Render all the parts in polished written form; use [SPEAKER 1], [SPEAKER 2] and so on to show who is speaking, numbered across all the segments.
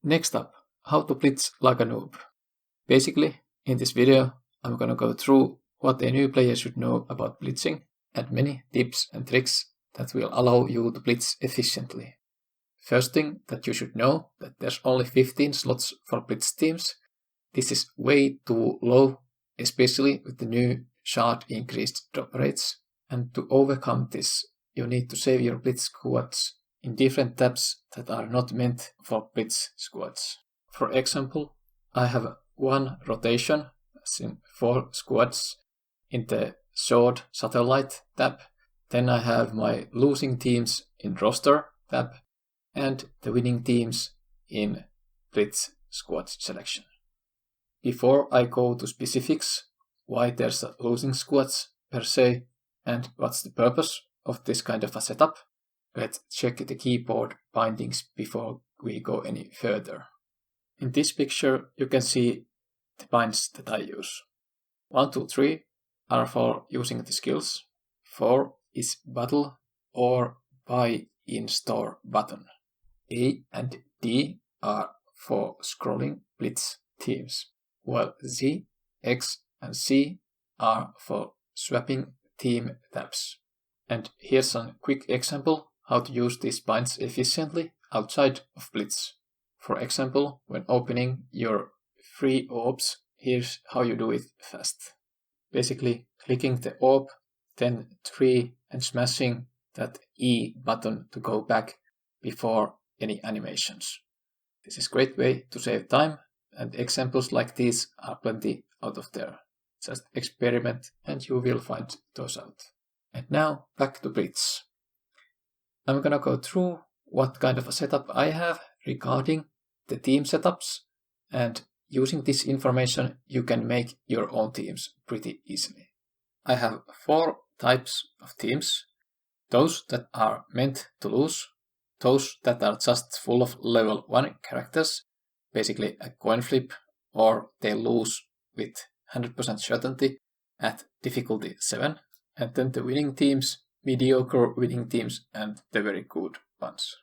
[SPEAKER 1] Next up, how to blitz like a noob. Basically, in this video, I'm gonna go through what a new player should know about blitzing and many tips and tricks that will allow you to blitz efficiently. First thing that you should know that there's only 15 slots for blitz teams. This is way too low, especially with the new shard increased drop rates. And to overcome this, you need to save your blitz squads in different tabs that are not meant for blitz squads. For example, I have one rotation, as in 4 squads, in the short satellite tab. Then I have my losing teams in roster tab and the winning teams in blitz squad selection. Before I go to specifics, why there's a losing squads per se and what's the purpose of this kind of a setup, let's check the keyboard bindings before we go any further. In this picture you can see the binds that I use. 1, 2, 3 are for using the skills. 4 is battle or buy in store button. A and D are for scrolling blitz teams, while Z, X and C are for swapping team tabs. And here's a quick example how to use these binds efficiently outside of blitz. For example, when opening your free orbs, here's how you do it fast. Basically clicking the orb, then 3 and smashing that E button to go back before any animations. This is a great way to save time, and examples like these are plenty out of there. Just experiment and you will find those out. And now back to blitz. I'm gonna go through what kind of a setup I have regarding the team setups, and using this information you can make your own teams pretty easily. I have 4 types of teams: those that are meant to lose, those that are just full of level 1 characters, basically a coin flip, or they lose with 100% certainty at difficulty 7, and then the winning teams, mediocre winning teams, and the very good ones.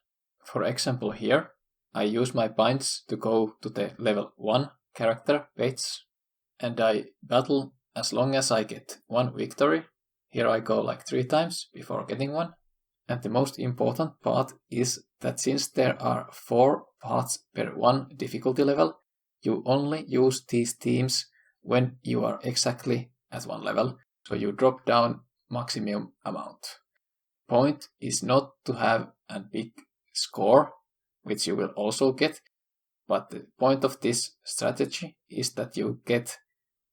[SPEAKER 1] For example here, I use my binds to go to the level 1 character weights, and I battle as long as I get 1 victory. Here I go like 3 times before getting one. And the most important part is that since there are 4 parts per 1 difficulty level, you only use these teams when you are exactly at 1 level, so you drop down maximum amount. Point is not to have a big score, which you will also get, but the point of this strategy is that you get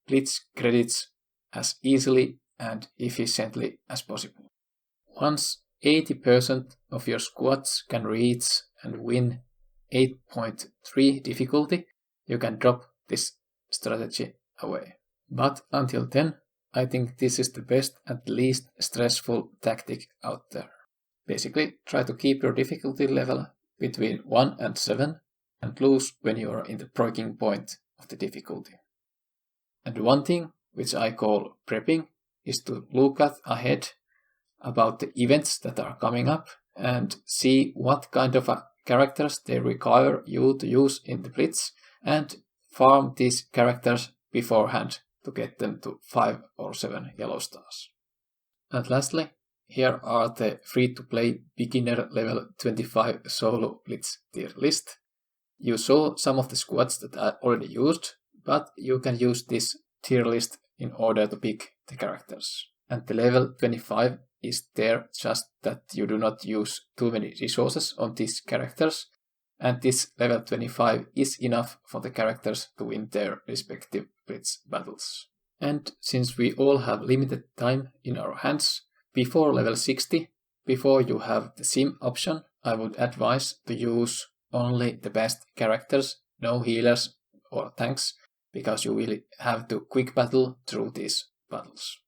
[SPEAKER 1] blitz credits as easily and efficiently as possible. Once 80% of your squads can reach and win 8.3 difficulty, you can drop this strategy away. But until then, I think this is the best and least stressful tactic out there. Basically, try to keep your difficulty level between 1 and 7 and lose when you are in the breaking point of the difficulty. And one thing which I call prepping is to look at ahead about the events that are coming up and see what kind of characters they require you to use in the blitz, and farm these characters beforehand to get them to 5 or 7 yellow stars. And lastly, here are the free-to-play beginner level 25 solo blitz tier list. You saw some of the squads that I already used, but you can use this tier list in order to pick the characters. And the level 25 is there just that you do not use too many resources on these characters, and this level 25 is enough for the characters to win their respective blitz battles. And since we all have limited time in our hands, before level 60, before you have the sim option, I would advise to use only the best characters, no healers or tanks, because you will have to quick battle through these battles.